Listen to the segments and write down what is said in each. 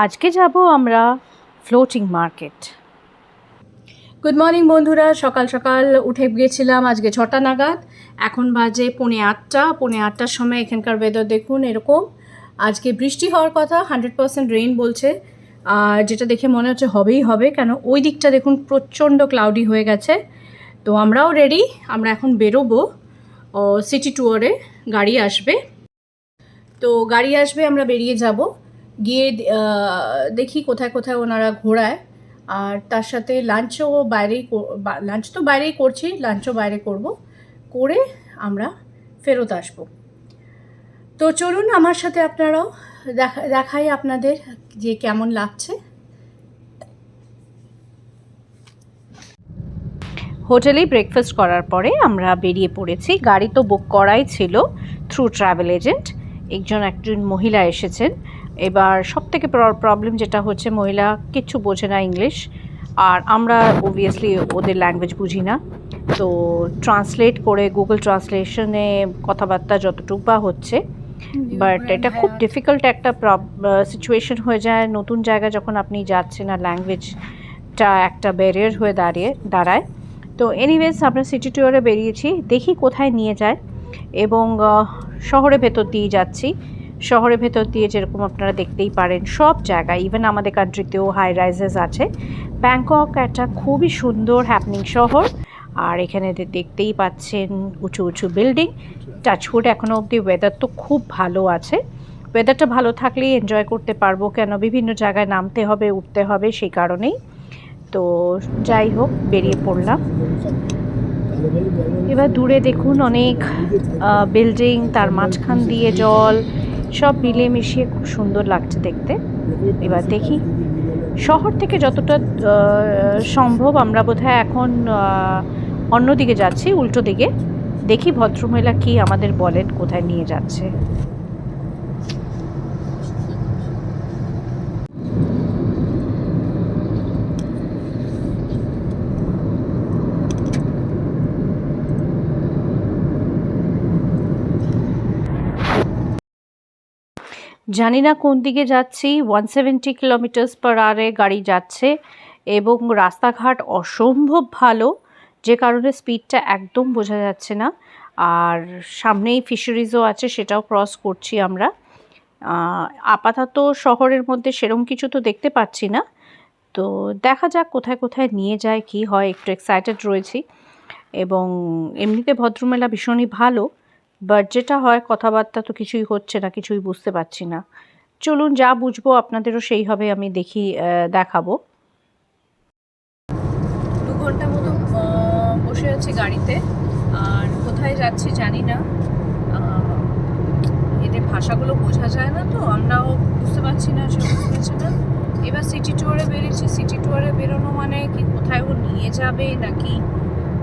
আজকে যাব আমরা ফ্লোটিং মার্কেট। গুড মর্নিং বন্ধুরা, সকাল সকাল উঠে গিয়েছিলাম আজকে 6টা নাগাদ। এখন বাজে 8:30 সময়। এখানকার ওয়েদার দেখুন এরকম। আজকে বৃষ্টি হওয়ার কথা, 100% রেইন বলছে। আর যেটা দেখে মনে হচ্ছে হবেই হবে, কেন ওই দিকটা দেখুন প্রচণ্ড ক্লাউডি হয়ে গেছে। তো আমরাও রেডি, আমরা এখন বেরোবো সিটি ট্যুরে। গাড়ি আসবে, তো গাড়ি আসবে, আমরা বেরিয়ে যাব। গিয়ে দেখি কোথায় কোথায় ওনারা ঘোরায়। আর তার সাথে লাঞ্চও লাঞ্চ তো বাইরেই করছি, লাঞ্চও বাইরে করব, করে আমরা ফেরত আসব। তো চলুন আমার সাথে আপনারাও দেখাই আপনাদের যে কেমন লাগছে। হোটেলেই ব্রেকফাস্ট করার পরে আমরা বেরিয়ে পড়েছি। গাড়ি তো বুক করাই ছিল থ্রু ট্রাভেল এজেন্ট। একজন মহিলা এসেছেন। এবার সব থেকে প্রবলেম যেটা হচ্ছে, মহিলা কিচ্ছু বোঝে না ইংলিশ, আর আমরা অবভিয়াসলি ওদের ল্যাঙ্গুয়েজ বুঝি না। তো ট্রান্সলেট করে গুগল ট্রান্সলেশনে কথাবার্তা যতটুকু বা হচ্ছে, বাট এটা খুব ডিফিকাল্ট একটা সিচুয়েশন হয়ে যায়। নতুন জায়গায় যখন আপনি যাচ্ছেন, আর ল্যাঙ্গুয়েজটা একটা ব্যারিয়ার হয়ে দাঁড়ায়। তো এনিওয়েজ আমরা সিটি ট্যুরে বেরিয়েছি, দেখি কোথায় নিয়ে যায়। এবং শহরের ভেতর দিয়ে যাচ্ছি। শহরের ভেতর দিয়ে যেরকম আপনারা দেখতেই পারেন সব জায়গায়, ইভেন আমাদের কান্ট্রিতেও হাই রাইজেস আছে। ব্যাংকক একটা খুবই সুন্দর হ্যাপনিং শহর, আর এখানে দেখতেই পাচ্ছেন উঁচু উঁচু বিল্ডিং। টাচউড এখনও অবধি ওয়েদার তো খুব ভালো আছে। ওয়েদারটা ভালো থাকলেই এনজয় করতে পারবো, কেন বিভিন্ন জায়গায় নামতে হবে উঠতে হবে, সেই কারণেই। তো যাই হোক, বেরিয়ে পড়লাম। এবার দূরে দেখুন অনেক বিল্ডিং, তার মাঝখান দিয়ে জল, সব মিলিয়ে মিশিয়ে খুব সুন্দর লাগছে দেখতে। এবার দেখি শহর থেকে যতটা সম্ভব, আমরা বোধহয় এখন অন্যদিকে যাচ্ছি, উল্টো দিকে। দেখি ভদ্রমহিলা কি আমাদের বলেন, কোথায় নিয়ে যাচ্ছে। জানি না কোন দিকে যাচ্ছি। 170 কিলোমিটার/আওয়ারে গাড়ি যাচ্ছে, এবং রাস্তাঘাট অসম্ভব ভালো, যে কারণে স্পিডটা একদম বোঝা যাচ্ছে না। আর সামনেই ফিশারিজও আছে, সেটাও ক্রস করছি আমরা। আপাতত শহরের মধ্যে সেরকম কিছু তো দেখতে পাচ্ছি না। তো দেখা যাক কোথায় কোথায় নিয়ে যায়, কি হয়। একটু এক্সাইটেড রয়েছি। এবং এমনিতে ভদ্রমেলা ভীষণই ভালো, বাট যেটা হয় কথাবার্তা তো কিছুই হচ্ছে না, কিছুই বুঝতে পারছি না। চলুন, যা বুঝবো আপনাদেরও সেইভাবে আমি দেখাবো। 2 ঘন্টা মতো বসে আছি গাড়িতে, আর কোথায় যাচ্ছি জানি না। এদের ভাষাগুলো বোঝা যায় না, তো আমরাও বুঝতে পারছি না, সে বুঝতে পারছি না। এবার সিটি ট্যুরে বেরিয়েছি। সিটি ট্যুরে বেরোনো মানে কি কোথায় ও নিয়ে যাবে নাকি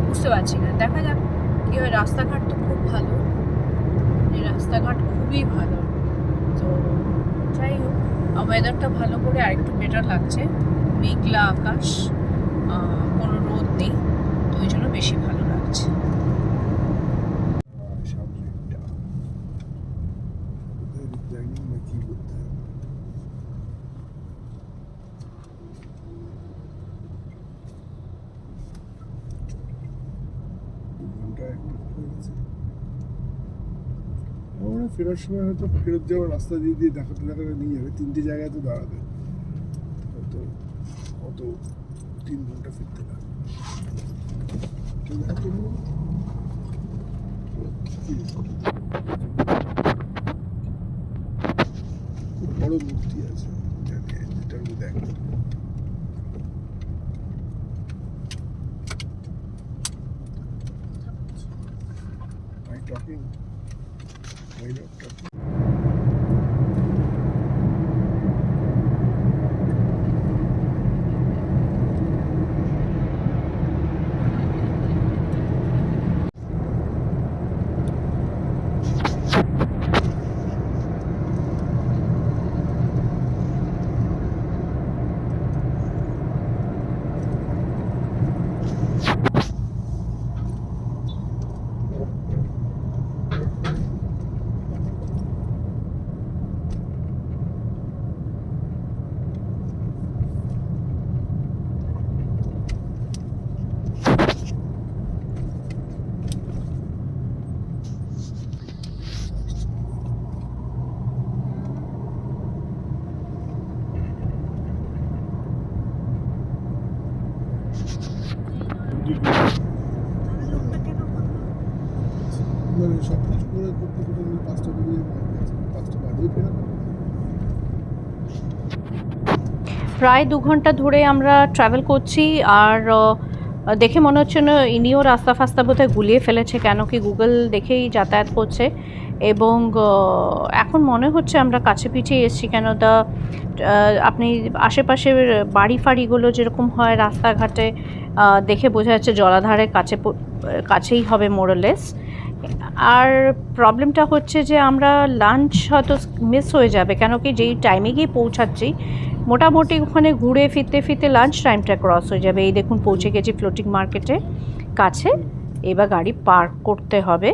বুঝতে পারছি না। দেখা যাক কি হয়। রাস্তাঘাট তো খুব ভালো, এই রাস্তাঘাট খুবই ভালো। তো যাই হোক, ওয়েদারটা ভালো করে আরেকটু বেটার লাগছে। মেঘলা আকাশ, কোনো রোদ নেই, তো ওই জন্য বেশি ভালো লাগছে। ফেরার সময় হয়তো ফেরত যাওয়ার রাস্তা দিয়ে দিয়ে দেখাতে দেখাতে নিয়ে যাবে। 3টে জায়গায় তো দাঁড়াবে, হয়তো অত 3 ঘন্টা ফিরতে লাগবে। খুব বড় মূর্তি আছে যেটার মধ্যে দেখ। Talking. Why not talking? প্রায় 2 ঘন্টা ধরে আমরা ট্রাভেল করছি, আর দেখে মনে হচ্ছে না ইনিও রাস্তা ফাস্তা বোধহয় গুলিয়ে ফেলেছে, কেন কি গুগল দেখেই যাতায়াত করছে। এবং এখন মনে হচ্ছে আমরা কাছে পিঠে এসেছি, কেন আপনি আশেপাশের বাড়ি ফাড়িগুলো যেরকম হয় রাস্তাঘাটে দেখে বোঝা যাচ্ছে জলাধারের কাছেই হবে মোরলেস। আর প্রবলেমটা হচ্ছে যে আমরা লাঞ্চ হয়তো মিস হয়ে যাবে, কেন কি যেই টাইমে গিয়ে পৌঁছাচ্ছি মোটামুটি ওখানে ঘুরে ফিরতে ফিরতে লাঞ্চ টাইমটা ক্রস হয়ে যাবে। এই দেখুন পৌঁছে গেছি ফ্লোটিং মার্কেটে কাছে, এবার গাড়ি পার্ক করতে হবে।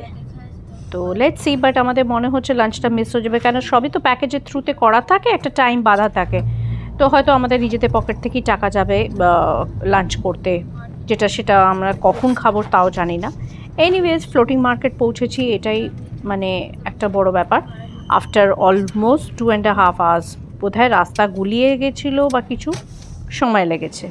তো লেটস সি, বাট আমাদের মনে হচ্ছে লাঞ্চটা মিস হয়ে যাবে, কেন সবই তো প্যাকেজের থ্রুতে করা থাকে, একটা টাইম বাঁধা থাকে। তো হয়তো আমাদের নিজেদের পকেট থেকেই টাকা যাবে লাঞ্চ করতে, সেটা আমরা কখন খাবো তাও জানি না। এনিওয়েজ ফ্লোটিং মার্কেট পৌঁছেছি, এটাই মানে একটা বড় ব্যাপার। আফটার অলমোস্ট 2.5 hours বোধহয় রাস্তা গুলিয়ে গেছিলো বা কিছু সময় লেগেছে।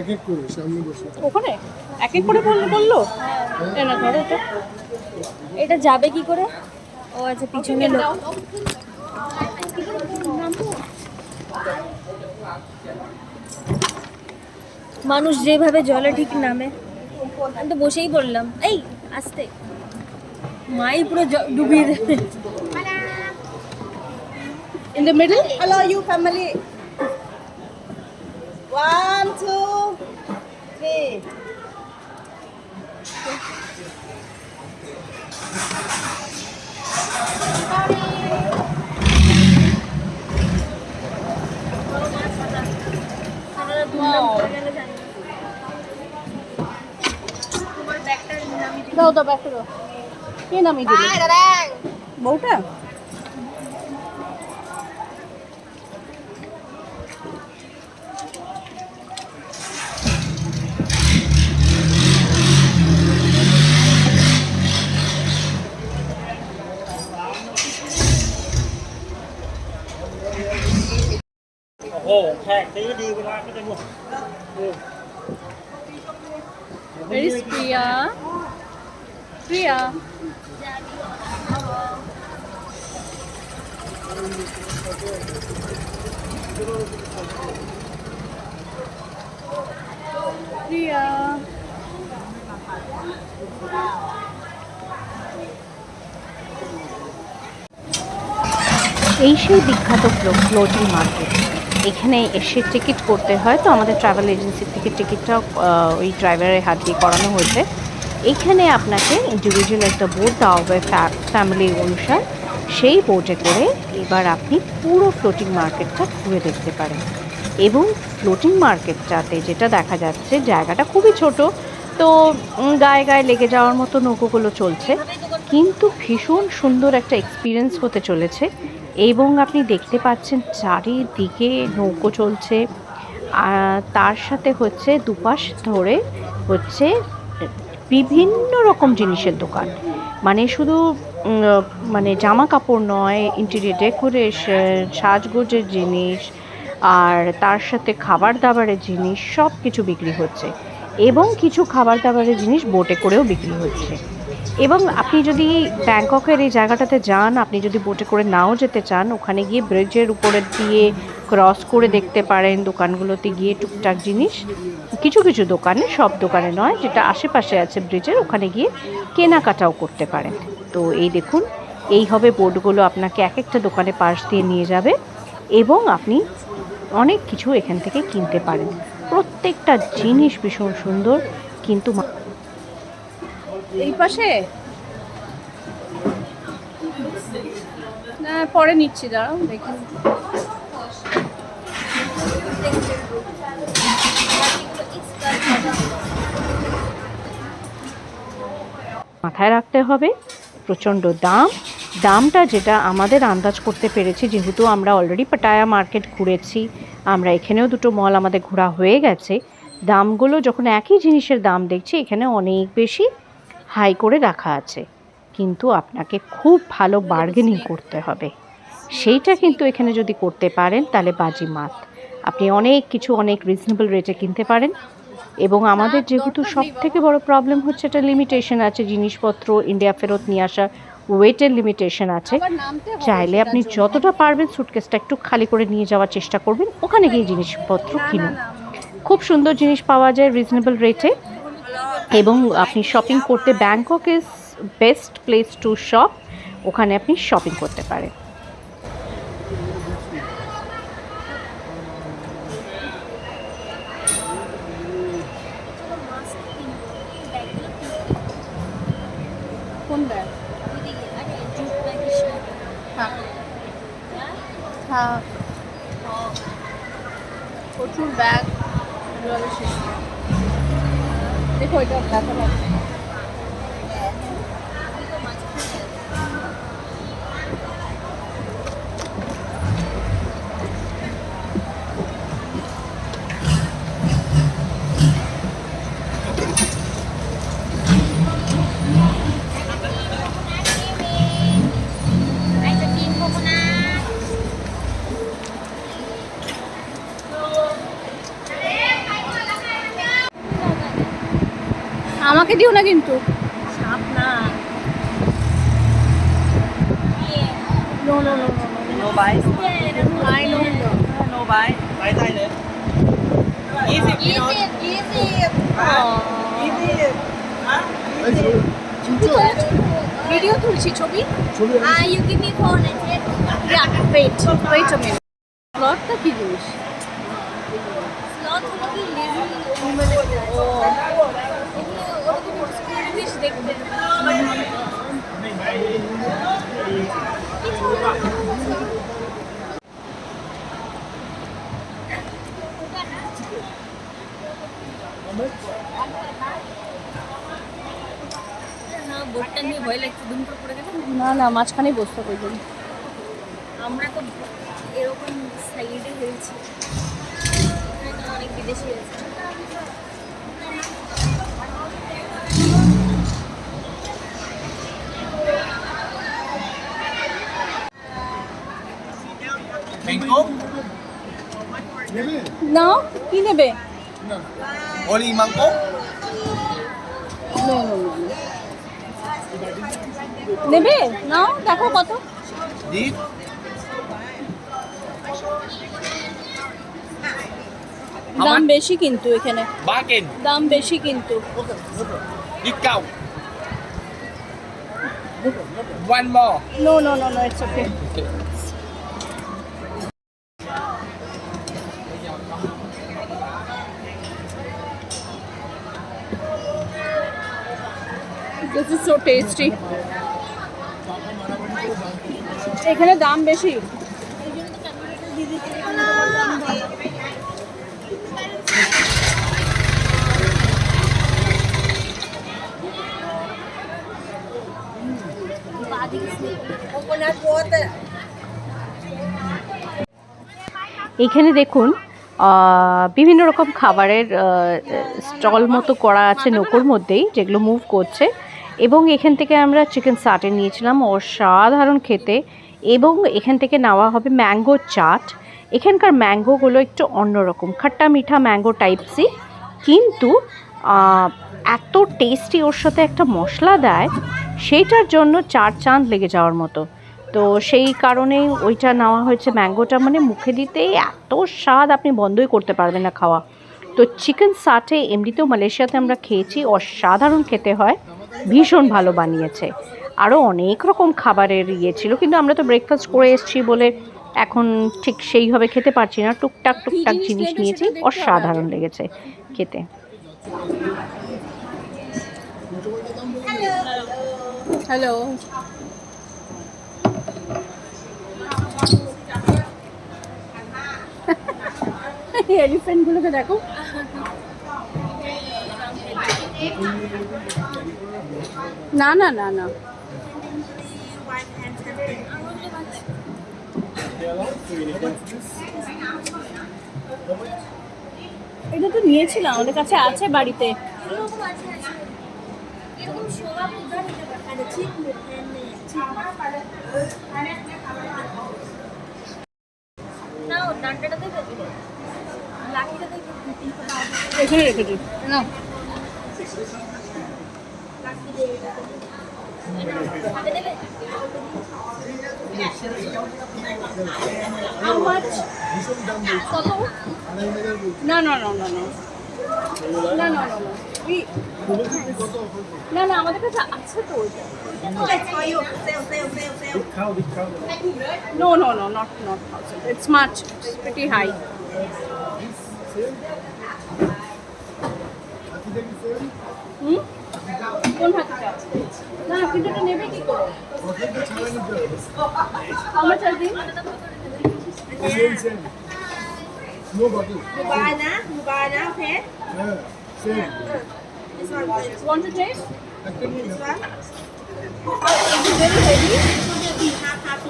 এক এক করে সামনে বসে ওখানে এক এক করে বললো না ধরো এটা, এটা যাবে কি করে? ও আচ্ছা, পিছনে লোক। মানুষ যেভাবে জলে ঠিক নামে, আমি তো বসেই পড়লাম। এই আস্তে, মাই পুরো ডুবিয়ে দেবে। In the middle. Hello, you family. 1, 2, 3. দাও ব্যাগটা দাও। কে নামিয়ে দিল? বউটা? Where is Priya? Priya. Priya. এই সেই বিখ্যাত ফ্লোটিং মার্কেট। এখানে এসে টিকিট করতে হয়, তো আমাদের ট্রাভেল এজেন্সির থেকে টিকিটটা ওই ড্রাইভারের হাত দিয়ে করানো হয়েছে। এখানে আপনাকে ইন্ডিভিজুয়াল একটা বোট দেওয়া হবে ফ্যামিলি অনুসার, সেই বোটে করে এবার আপনি পুরো ফ্লোটিং মার্কেটটা ঘুরে দেখতে পারেন। এবং ফ্লোটিং মার্কেটটাতে যেটা দেখা যাচ্ছে, জায়গাটা খুবই ছোট, তো গায়ে গায়ে লেগে যাওয়ার মতো নৌকোগুলো চলছে, কিন্তু ভীষণ সুন্দর একটা এক্সপিরিয়েন্স হতে চলেছে। এবং আপনি দেখতে পাচ্ছেন চারিদিকে নৌকো চলছে, তার সাথে হচ্ছে দুপাশ ধরে হচ্ছে বিভিন্ন রকম জিনিসের দোকান, মানে শুধু মানে জামা কাপড় নয়, ইন্টেরিয়র ডেকোরেশন, সাজগোজের জিনিস, আর তার সাথে খাবার দাবারের জিনিস সব কিছু বিক্রি হচ্ছে। এবং কিছু খাবার দাবারের জিনিস বোটে করেও বিক্রি হচ্ছে। এবং আপনি যদি ব্যাংককের এই জায়গাটাতে যান, আপনি যদি বোটে করে নাও যেতে চান, ওখানে গিয়ে ব্রিজের উপরে দিয়ে ক্রস করে দেখতে পারেন দোকানগুলোতে গিয়ে টুকটাক জিনিস, কিছু কিছু দোকানে, সব দোকানে নয়, যেটা আশেপাশে আছে ব্রিজের, ওখানে গিয়ে কেনাকাটাও করতে পারেন। তো এই দেখুন, এই হবে বোটগুলো আপনাকে এক একটা দোকানে পাশ দিয়ে নিয়ে যাবে, এবং আপনি অনেক কিছু এখান থেকে কিনতে পারেন। প্রত্যেকটা জিনিস ভীষণ সুন্দর, কিন্তু এই পাশে না, পরে নিচ্ছি, দাঁড়াও দেখি। মাথায় রাখতে হবে প্রচণ্ড দামটা যেটা আমাদের আন্দাজ করতে পেরেছি, যেহেতু আমরা অলরেডি পাটায়া মার্কেট ঘুরেছি, আমরা এখানেও দুটো মল আমাদের ঘোরা হয়ে গেছে, দামগুলো যখন একই জিনিসের দাম দেখছি, এখানে অনেক বেশি হাই করে রাখা আছে। কিন্তু আপনাকে খুব ভালো বার্গেনিং করতে হবে। সেইটা কিন্তু এখানে যদি করতে পারেন তাহলে বাজিমাত। আপনি অনেক কিছু অনেক রিজনেবল রেটে কিনতে পারেন। এবং আমাদের যেহেতু সবথেকে বড় প্রবলেম হচ্ছে একটা লিমিটেশন আছে, জিনিসপত্র ইন্ডিয়া ফেরত নিয়ে আসার ওয়েটের লিমিটেশন আছে। চাইলে আপনি যতটা পারবেন সুটকেসটা একটু খালি করে নিয়ে যাওয়ার চেষ্টা করবেন, ওখানে গিয়ে জিনিসপত্র কিনুন। খুব সুন্দর জিনিস পাওয়া যায় রিজনেবল রেটে। এবং আপনি শপিং করতে Bangkok is best place to shop, ওখানে আপনি শপিং করতে পারেন। কোন ব্যাগ? হ্যাঁ, প্রচুর ব্যাগ দেখো, এটা দেখা লাগছে। আমাকে দিও না কিন্তু। সাবধান। No, no, no, no, no. No buy. I know. No buy. Buy tay đấy. Easy. Easy. Easy. Video তুলছি, ছবি। ছবি You give me phone and take. Yeah, wait a minute. ব্লগটা কি জিনিস? Sloth হলো কি lazy women এর কাজ। ও, এগুলো ওরকম জিনিস দেখতে। না, বোটটা নিয়ে ভয় লাগছে, দুম করে পড়ে গেছে। না না, মাঝখানেই বসতে প্রয়োজন। আমরা তো এরকম সাইডে হয়েছি, এখানে তো অনেক বিদেশি আছে। Mango. নেবে না, কি নেবে? না Only mango. No, no, no. নেবে? নাও, দেখো কত। This. দাম বেশি কিন্তু এখানে, Bargain. দাম বেশি কিন্তু। Discount. One more. No, no, no, no, it's okay. Okay. This is so tasty. এখানে দাম বেশি। Coconut water. এইখানে দেখুন বিভিন্ন রকম খাবারের স্টল মতো করা আছে নৌকোর মধ্যেই, যেগুলো মুভ করছে। এবং এখান থেকে আমরা চিকেন সাটে নিয়েছিলাম, অসাধারণ খেতে। এবং এখান থেকে নেওয়া হবে ম্যাঙ্গো চাট। এখানকার ম্যাঙ্গোগুলো একটু অন্যরকম, খাট্টা মিঠা ম্যাঙ্গো টাইপসই, কিন্তু এত টেস্টি। ওর সাথে একটা মশলা দেয়, সেইটার জন্য চার চাঁদ লেগে যাওয়ার মতো। তো সেই কারণেই ওইটা নেওয়া হয়েছে। ম্যাঙ্গোটা মানে মুখে দিতেই এত স্বাদ, আপনি বন্ধই করতে পারবেন না খাওয়া। তো চিকেন সাটে এমনিতেও মালয়েশিয়াতে আমরা খেয়েছি, অসাধারণ খেতে হয়, ভীষণ ভালো বানিয়েছে। আরও অনেক রকম খাবারের ইয়ে ছিল, কিন্তু আমরা তো ব্রেকফাস্ট করে এসেছি বলে এখন ঠিক সেইভাবে খেতে পারছি না। টুকটাক টুকটাক জিনিস নিয়েছি, অসাধারণ লেগেছে খেতে। হ্যালো। এলিফ্যান্টগুলোকে দেখো। না না না না, এটা তো নিয়েছিলাম, আমাদের কাছে আছে বাড়িতে। এরকম আছে। এরকম শোভা পূজা নিতে পারে। And the cheap and cheap. না ও ডান্ডাটা দেবে লাঠিটা দেবে এখানে রেখেছি না লাঠি দেবে হাতে দেবে How much? ভীষণ দাম বলছি কত 2,500 বলছি না না না না না না না না বলেছি আপনি কত অফার করবেন না না আমাদের কাছে আছে তো ওইটা খাও খাও No, no, no, not 1,000. It's much. It's pretty high. হুম? কোন হাতিটা? না, কিন্তু এটা নেবে কি করে? How much are these? No bottle buy now okay হ্যাঁ same this one Want to taste? একটা নিয়ে this now. one Is it very heavy? half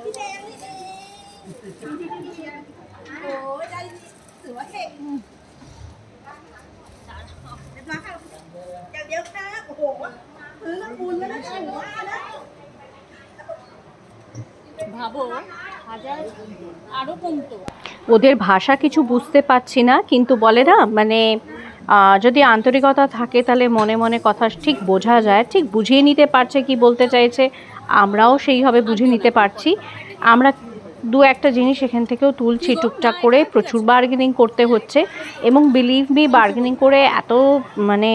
พี่แดงนี่เองโอ้ยได้ถือว่าเท่เรียบร้อยค่ะอย่างเดียวค่ะโอ้โหซื้อน้ำบุญแล้วนะถือว่านะ ভাবো হাজার আরো কমতো ওদের ভাষা কিছু বুঝতে পারছি না কিন্তু বলে না মানে যদি আন্তরিকতা থাকে তাহলে মনে মনে কথা ঠিক বোঝা যায় ঠিক বুঝিয়ে নিতে পারছে কি বলতে চাইছে আমরাও সেইভাবে বুঝে নিতে পারছি আমরা দু একটা জিনিস এখান থেকেও তুলছি টুকটাক করে প্রচুর বার্গেনিং করতে হচ্ছে এবং বিলিভ মি বার্গেনিং করে এত মানে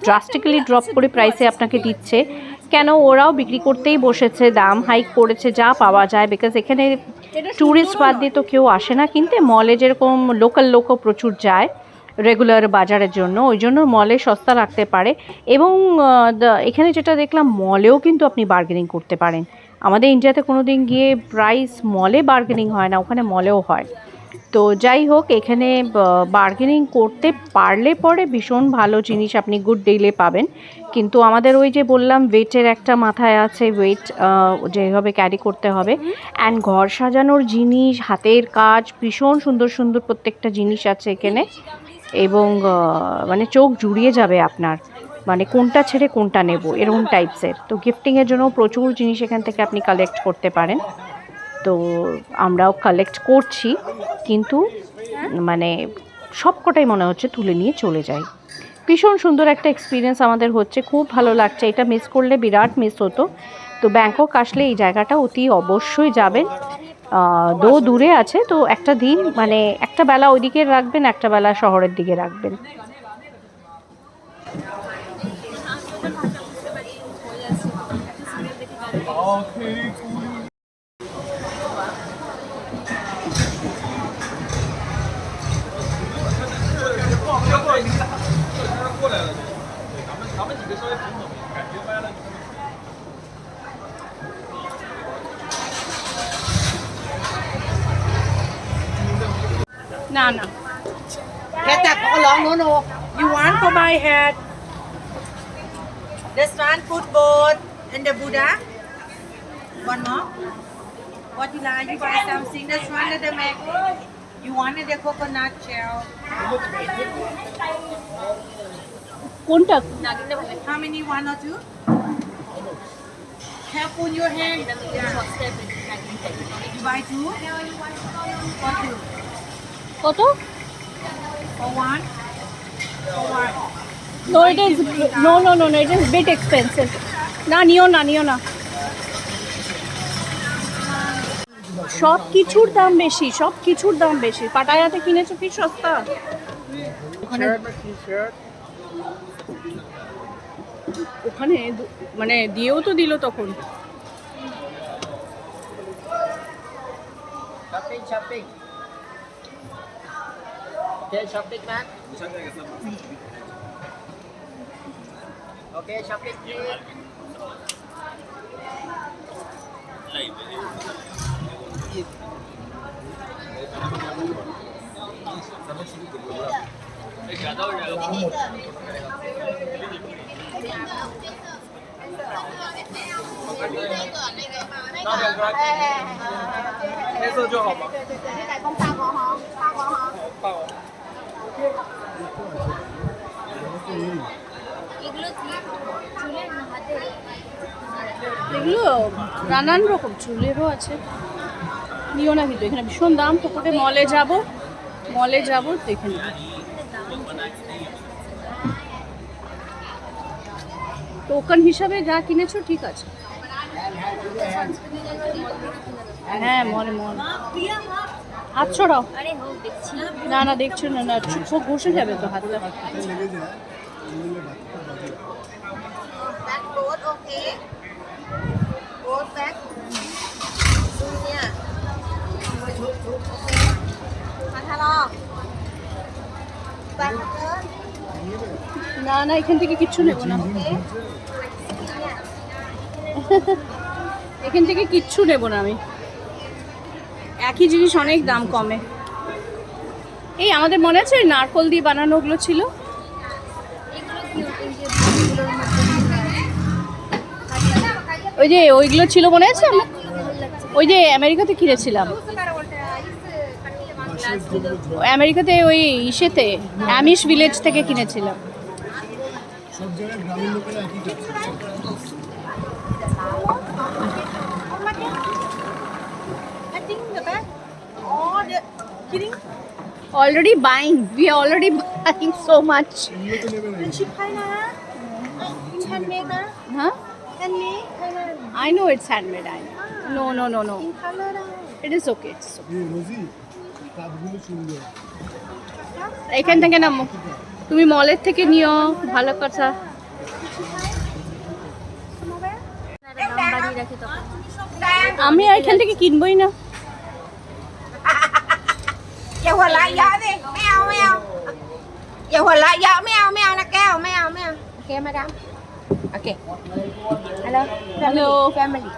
ড্রাস্টিক্যালি ড্রপ করে প্রাইসে আপনাকে দিচ্ছে কেন ওরাও বিক্রি করতেই বসেছে দাম হাইক করেছে যা পাওয়া যায় বিকজ এখানে ট্যুরিস্ট বাদ দিয়ে তো কেউ আসে না কিনতে মলে যেরকম লোকাল লোকও প্রচুর যায় রেগুলার বাজারের জন্য ওই জন্য মলে সস্তা রাখতে পারে এবং এখানে যেটা দেখলাম মলেও কিন্তু আপনি বার্গেনিং করতে পারেন আমাদের ইন্ডিয়াতে কোনো দিন গিয়ে প্রাইস মলে বার্গেনিং হয় না ওখানে মলেও হয় তো যাই হোক এখানে বার্গেনিং করতে পারলে পরে ভীষণ ভালো জিনিস আপনি গুড ডিলে পাবেন কিন্তু আমাদের ওই যে বললাম ওয়েটের একটা মাথায় আছে ওয়েট যেভাবে ক্যারি করতে হবে অ্যান্ড ঘর সাজানোর জিনিস হাতের কাজ ভীষণ সুন্দর সুন্দর প্রত্যেকটা জিনিস আছে এখানে এবং মানে চোখ জুড়িয়ে যাবে আপনার মানে কোনটা ছেড়ে কোনটা নেব এরকম টাইপসের তো গিফটিংয়ের জন্য প্রচুর জিনিস এখান থেকে আপনি কালেক্ট করতে পারেন তো আমরাও কালেক্ট করছি কিন্তু মানে সবকটাই মনে হচ্ছে তুলে নিয়ে চলে যাই ভীষণ সুন্দর একটা এক্সপিরিয়েন্স আমাদের হচ্ছে খুব ভালো লাগছে এটা মিস করলে বিরাট মিস হতো তো ব্যাংকক আসলে এই জায়গাটা অতি অবশ্যই যাবেন দূরে আছে তো একটা দিন মানে একটা বেলা ওইদিকে রাখবেন একটা বেলা শহরের দিকে রাখবেন না না Head tap all along, no. You want to buy head? This one, footboard and the Buddha. One more. What you like? You buy something. This one is the mango. You wanted the coconut shell. কোনটা How many? One or two? Careful your hand. Yeah. You buy two? For two. কত For one? For one. No, it is no, it is bit expensive. না নিও না সব কিছুর দাম বেশি পাটায়াতে কিনেছো কি সস্তা ওখানে মানে দিয়েও তো দিল তখন Shopping. Okay, shopping, man. Okay, shopping, please. 黑色就好吧。爆。 এগুলো কি চুলের না হাতের? এগুলো নানান রকম চুলেরও আছে, নিও না কিন্তু এখানে ভীষণ দাম। পুকুরে মলে যাব দেখে নিব। টোকন হিসাবে যা কিনেছো ঠিক আছে। হ্যাঁ মল হাত ছড়াও। আরে হোক দেখছি। না দেখছো না, চোখ ঘষে যাবে তো হাতটা। লেগে যায় আঙুলে বাজে। Back both okay. Both back. Dunia. Hello. Back turn. না এখান থেকে কিচ্ছু নেবো না, এখান থেকে কিচ্ছু নেবো না আমি। একই জিনিস অনেক দাম কমে। এই আমাদের মনে আছে ওই নারকল দিয়ে বানানো ওগুলো ছিল, এগুলো কি এই যে ফুলগুলোর মধ্যে ওই যে ওইগুলো ছিল মনে আছে? ভালো লাগছে। ওই যে আমেরিকাতে কিনেছিলাম, আমেরিকাতে ওই ইসেতে অ্যামিশ ভিলেজ থেকে কিনেছিলাম। সব জায়গায় গ্রামের লোকেরা একই করছে। I think the back. Oh, the kidding. Already buying, we are already buying so much. এগুলো তো নেবে না। Chip hai na. In handmade na. হ্যাঁ Handmade hai na. I know it's handmade, I know no no no In color na. It is okay. এই rosy কাপগুলো সুন্দর। এখান থেকে নামো, তুমি মলের থেকে নিও, ভালো কথা। দাম বাড়িয়ে রাখে তখন। আমি আর এখান থেকে কিনবই না। Giờ hòa lại vợ đi. Mèo mèo. Giờ hòa lại vợ mèo mèo là keo mèo mèo. Okay, madam. Okay. Hello. Hello. Family.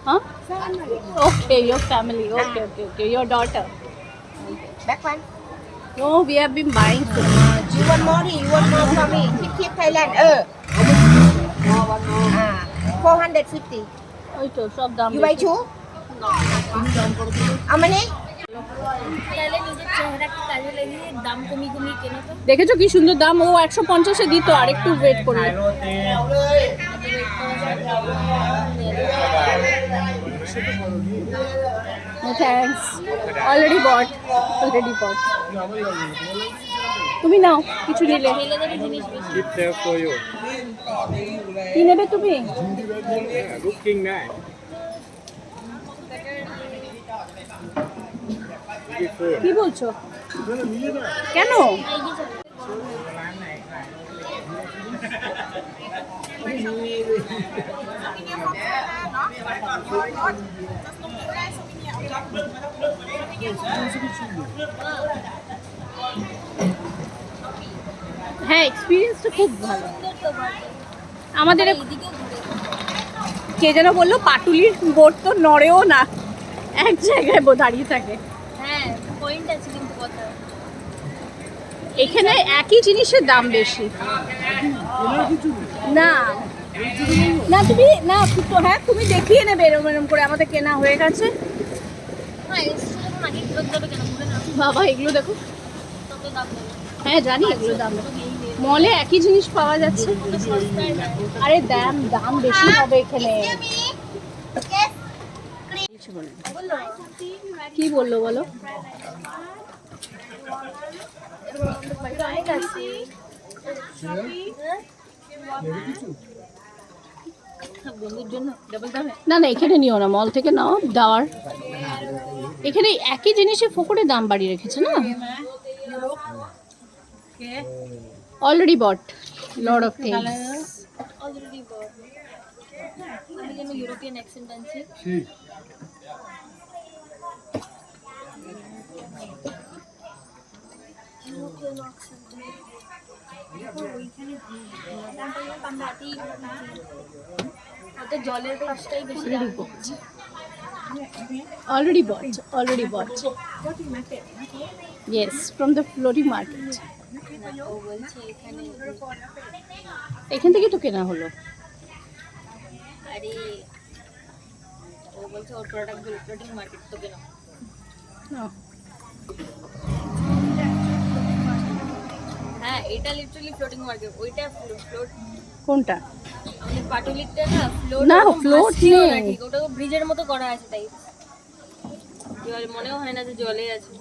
Huh? Okay, your family. Okay. Your daughter. Back one. No, we have been buying so much. You want more? You want more for me? Keep Thailand. 450. ওই তো সব দাম You buy বেশি। two? How many? তাহলে নিজের চেহারাকে কাজে লাগিয়ে দাম কমিয়ে কেনো তো। দেখেছো কি সুন্দর দাম, ও 150-এ দিত, আর একটু ওয়েট করলে। No thanks. Already bought. তুমি নাও কিছু নিলে। ছেলেদের জিনিস বেশি। Keep there for you. কি নেবে তুমি? Yeah, looking nice. Beautiful. কি বলছো? কেন? হ্যাঁ এক্সপিরিয়েন্সটা খুব ভালো। আমাদের এদিকেও ঘুরে। কে যেন বললো পাটুলির বোট তো নড়েও না, এক জায়গায় দাঁড়িয়ে থাকে। হ্যাঁ পয়েন্ট আছে কিন্তু কথা। এখানে একই জিনিসের দাম বেশি। না না তুমি না তো, হ্যাঁ তুমি দেখিয়ে নেবে এরকম করে। আমাদের কেনা হয়ে গেছে। হ্যাঁ এসে যখন আগে ফেরত যাবে কেন ঘুরে না বাবা এগুলো দেখো। তত দাম দেবে। হ্যাঁ জানি এগুলো দাম, মলে একই জিনিস পাওয়া যাচ্ছে। সস্তায় দেয়। আরে দাম বেশি হবে এখানে। কি বললো বলো? অনেক আছে। বন্ধুর জন্য ডাবল দামে। না এখানে নিও না, মল থেকে নাও দাওয়ার। এখানে একই জিনিসে ফোকরে দাম বাড়িয়ে রেখেছে না। Already bought lot of things. Already bought. আমি যেন ইউরোপিয়ান অ্যাকসেন্ট আনছি। ঠিক ইউরোপিয়ান অ্যাকসেন্ট। ওইখানে আমরা এতেই ওদের জলের পাশটাই বেশি দাম। Already bought. Yes, from the floating market. ও বলছে এখানে এখান থেকে তো কেনা হলো। আরে ও বলছে ওর প্রোডাক্টগুলো ফ্লোটিং মার্কেট তো কেন No. হ্যাঁ এটা লিটারালি ফ্লোটিং মার্কেট ওইটা ফ্লোট কোনটা? আমাদের পাটুলিতে না ফ্লোট না, float নেই। ঠিক ওটা ব্রিজের মতো করা আছে তাই জল মনেও হয় না যে জলে আছে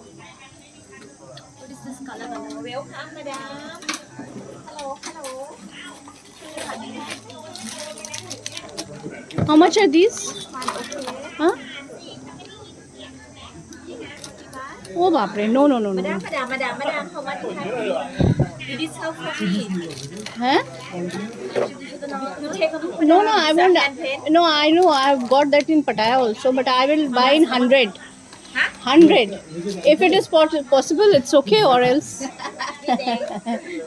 What is this color? Welcome, madam. Hello. How much are these? Huh? Oh, বাপরে, no. Madam, how much you have? It is how for me. হ্যাঁ? You take a No, I won't. No, I know I've got that in Pattaya also, but I will buy in 100. 100. If it is possible, it's okay, or else.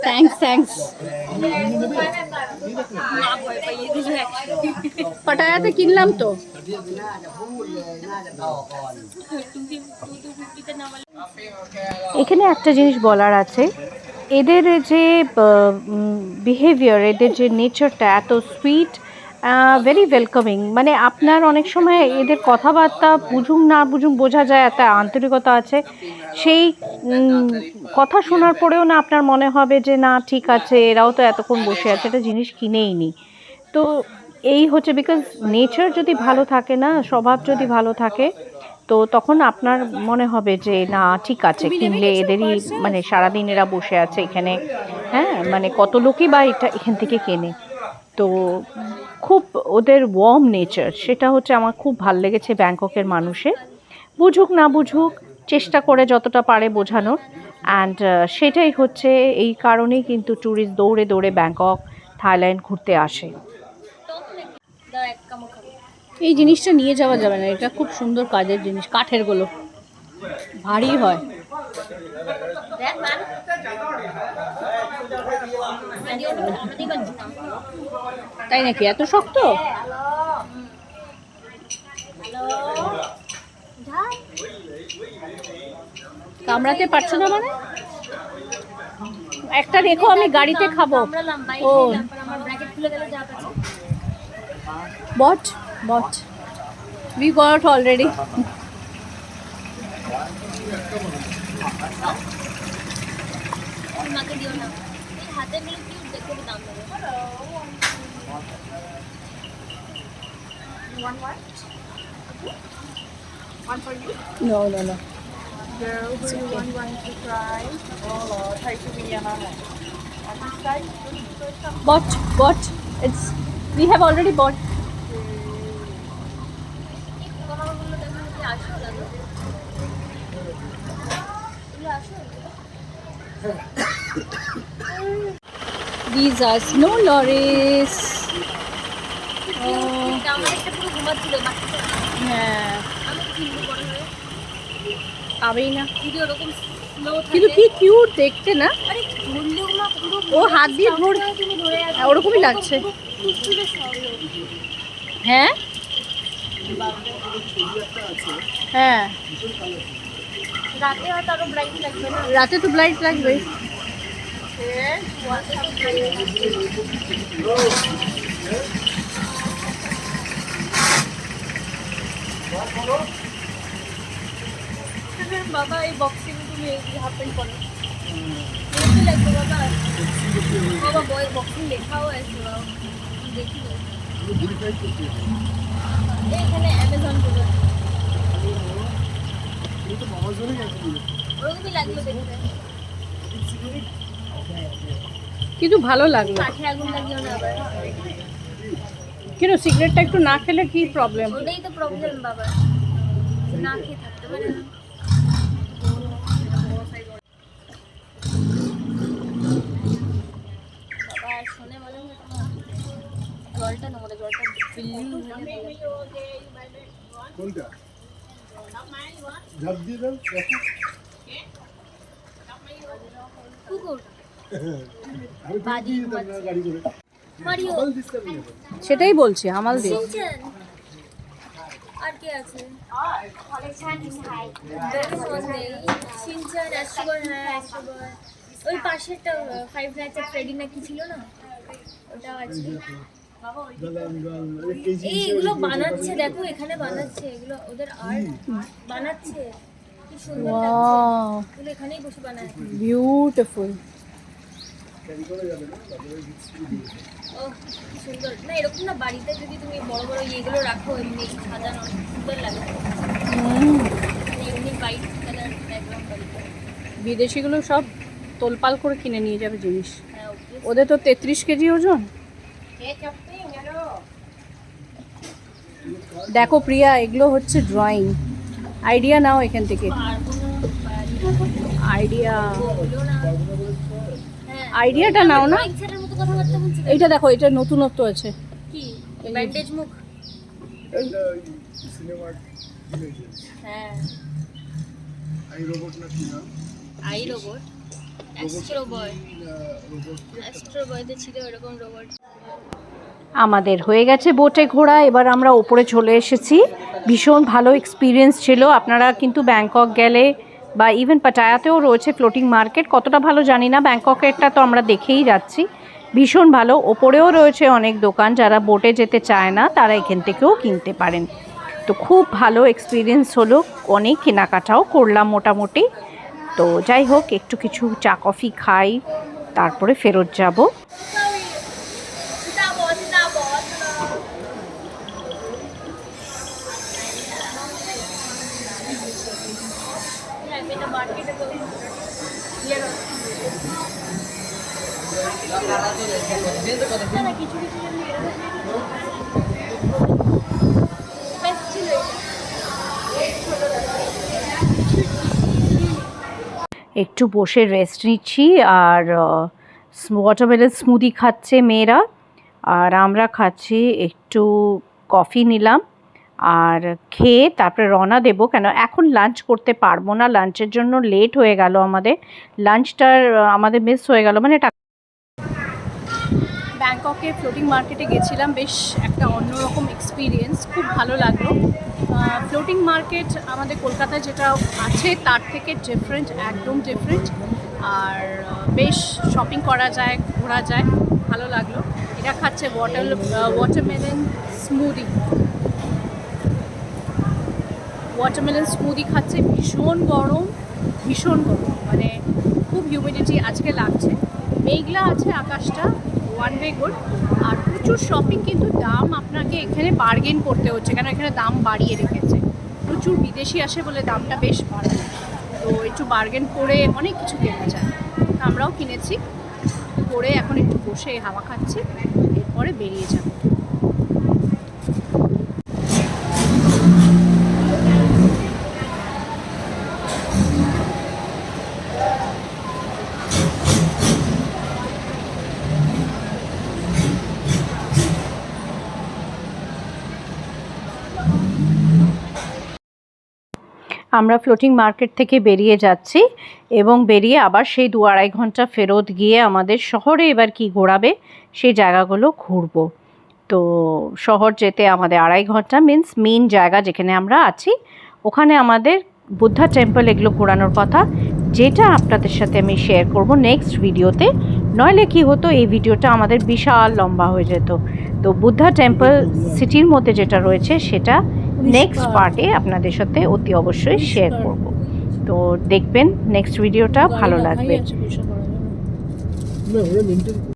Thanks. না ভয় পাইয়ে দিল পাটায়াতে কিনলাম তো। 250 নামালে এখানে একটা জিনিস বলার আছে, এদের যে বিহেভিয়ার, এদের যে নেচারটা এত সুইট, ভেরি ওয়েলকামিং। মানে আপনার অনেক সময় এদের কথাবার্তা বুঝুন না বুঝুন বোঝা যায় এত আন্তরিকতা আছে। সেই কথা শোনার পরেও না আপনার মনে হবে যে না ঠিক আছে, এরাও তো এতক্ষণ বসে আছে, একটা জিনিস কিনেই নি। তো এই হচ্ছে, বিকজ নেচার যদি ভালো থাকে না, স্বভাব যদি ভালো থাকে, তো তখন আপনার মনে হবে যে না ঠিক আছে, কিনলে এদেরই মানে সারাদিন এরা বসে আছে এখানে, হ্যাঁ মানে কত লোকই বা এখান থেকে কেনে। তো খুব ওদের ওয়ার্ম নেচার, সেটা হচ্ছে আমার খুব ভাল লেগেছে ব্যাংককের মানুষের। বুঝুক না বুঝুক চেষ্টা করে যতটা পারে বোঝানোর, অ্যান্ড সেটাই হচ্ছে, এই কারণেই কিন্তু ট্যুরিস্ট দৌড়ে দৌড়ে ব্যাংকক, থাইল্যান্ড ঘুরতে আসে। দাও এক কামড় খাবো এই জিনিসটা নিয়ে যাওয়া যাবে না, এটা খুব সুন্দর কাজের জিনিস, কাঠের গুলো ভারী হয়। দেখ ম্যাম আমাদের বাচ্চা তাই নাকি, এত শক্ত? কামড়াতে পারছো না মানে? একটা রেখো, আমি গাড়িতে খাবো। কামড়ালাম বাইক ও নিলাম পর আমার ব্র্যাকেট খুলে গেল যা আছে bought we got already. মাকে দিও না এই হাতে গুলো কি দেখো দাম দেবে One for you. No. Girl, do you want to try? Thai Korean on this side. Bought it's we have already bought. তোমার গুলো দেখো কি আসো লাগো এগুলো আসো These are snow lorries. আমার একটা পুরো ঘুমাচ্ছিল বাচ্চা হ্যাঁ, আমি কিনবো বড় হয়ে পাবেই না, যদি ওরকম স্লো কিন্তু থাকে কি কিউট দেখতে না, আরে ধরলেও না পুরো ও হাত দিয়ে ধর, তুমি ধরে আছো হ্যাঁ, ওরকমই লাগছে। পুরো সরল হ্যাঁ হ্যাঁ, রাতে হয়তো আরো ব্রাইট লাগবে না রাতে তো ব্লাইট লাগবে। বাবা এই বক্সিং তুমি এই হাফ প্যান্ট পরো কি লাগবে বাবা বাবা বয় বক্সিং লেখাও আছে বাবা দেখি এখানে অ্যামাজন বলে ওরকমই লাগলো দেখতে কিন্তু ভালো লাগলো। কাঠে আগুন লাগিও না আবার কিন্তু সিগারেটটা একটু না খেলে কি প্রবলেম? ওটাই তো প্রবলেম বাবা না খেয়ে থাকতে পারে না বাবা শুনে মনে হয় তোমার জলটা নোংরা জলটা বিল্ডিং কোনটা ঝাঁপ দিয়ে দাও দেখো। কুকুর আমি তো দিয়ে দিতাম না গাড়ি করে, মারিও বল দিতাম না। সেটাই বলছি, হামাল দিয়ে। সিনচান আর কে আছে? ডোরেমন নেই, শিনচান, অ্যাস্ট্রো বয়, হ্যাঁ অ্যাস্ট্রো বয়। ওই পাশেরটা ফাইভ নাইটস এট ফ্রেডি না কি ছিল না, ওটাও আছে। এই এগুলো বানাচ্ছে, দেখো এখানে বানাচ্ছে, এগুলো ওদের আর্ট বানাচ্ছে, কি সুন্দর লাগছে। ওয়াও, এগুলো এখানেই বসে বানায়। বিউটিফুল। ও কি সুন্দর না, এরকম না বাড়িতে যদি তুমি বড় বড় ইয়েগুলো রাখো এমনি সাজানো সুন্দর লাগে, এমনি হোয়াইট কালার ব্যাকগ্রাউন্ড বাড়িতে। বিদেশিগুলো সব তোলপাল করে কিনে নিয়ে যাবে জিনিস। হ্যাঁ ওকে। ওদের তো 33 কেজি ওজন। দেখো প্রিয়া, এগুলো হচ্ছে ড্রয়িং। আইডিয়া নাও এখান থেকে, আইডিয়া, আইডিয়াটা নাও না। ছেলের মতো কথাবার্তা বলছি। এইটা দেখো, এটা নতুনত্ব আছে। কি ব্যান্ডেজ মুখ? সিনেমার হ্যাঁ আই রোবট না কি নাম, I robot, astro boy, robot astro বয়তে ছিল এরকম রোবট। আমাদের হয়ে গেছে বোটে ঘোরা, এবার আমরা ওপরে চলে এসেছি। ভীষণ ভালো এক্সপিরিয়েন্স ছিল। আপনারা কিন্তু ব্যাংকক গেলে বা ইভেন পাটায়াতেও রয়েছে ফ্লোটিং মার্কেট, কতটা ভালো জানি না, ব্যাংককেরটা তো আমরা দেখেই যাচ্ছি। ভীষণ ভালো। ওপরেও রয়েছে অনেক দোকান, যারা বোটে যেতে চায় না তারা এখান থেকেও কিনতে পারেন। তো খুব ভালো এক্সপিরিয়েন্স হলো, অনেক কেনাকাটাও করলাম মোটামুটি। তো যাই হোক, একটু কিছু চা কফি খাই, তারপরে ফেরত যাব। একটু বসে রেস্ট নিচ্ছি, আর ওয়াটারমেলন স্মুদি খাচ্ছে মেয়েরা, আর আমরা খাচ্ছি। একটু কফি নিলাম, আর খেয়ে তারপরে রওনা দেবো, কেন এখন লাঞ্চ করতে পারবো না, লাঞ্চের জন্য লেট হয়ে গেল আমাদের, লাঞ্চটার আমাদের মিস হয়ে গেল। মানে ব্যাংককে ফ্লোটিং মার্কেটে গেছিলাম, বেশ একটা অন্যরকম এক্সপিরিয়েন্স, খুব ভালো লাগলো। ফ্লোটিং মার্কেট আমাদের কলকাতায় যেটা আছে তার থেকে ডিফারেন্ট, একদম ডিফারেন্ট, আর বেশ শপিং করা যায়, ঘোরা যায়, ভালো লাগলো। এটা খাচ্ছে ওয়াটারমেলন স্মুদি, ওয়াটারমেলন স্মুদি খাচ্ছে। ভীষণ গরম, ভীষণ গরম, মানে খুব হিউমিডিটি আজকে লাগছে, মেঘলা আছে আকাশটা, ওয়ান ওয়ে গুড। আর প্রচুর শপিং, কিন্তু দাম আপনাকে এখানে বার্গেন করতে হচ্ছে, কেন এখানে দাম বাড়িয়ে রেখেছে, প্রচুর বিদেশি আসে বলে দামটা বেশ বাড়ায়। তো একটু বার্গেন করে অনেক কিছু কেনা যায়, আমরাও কিনেছি, করে এখন একটু বসে হাওয়া খাচ্ছি, এরপরে বেরিয়ে যাব। আমরা ফ্লোটিং মার্কেট থেকে বেরিয়ে যাচ্ছি, এবং বেরিয়ে আবার সেই 2-2.5 ঘন্টা ফেরত গিয়ে আমাদের শহরে এবার কি ঘোরাবে সেই জায়গাগুলো ঘুরবো। তো শহর যেতে আমাদের 2.5 ঘন্টা, মিন্স মেন জায়গা যেখানে আমরা আছি ওখানে আমাদের বুদ্ধা টেম্পল এগুলো ঘোরানোর কথা, যেটা আপনাদের সাথে আমি শেয়ার করব নেক্সট ভিডিওতে। নইলে কি হতো, এই ভিডিওটা আমাদের বিশাল লম্বা হয়ে যেত। তো বুদ্ধা টেম্পল সিটির মধ্যে যেটা রয়েছে সেটা নেক্সট পার্টে আপনাদের সাথে অতি অবশ্যই শেয়ার করব। তো দেখবেন নেক্সট ভিডিওটা, ভালো লাগবে। না ওরা মেনটেন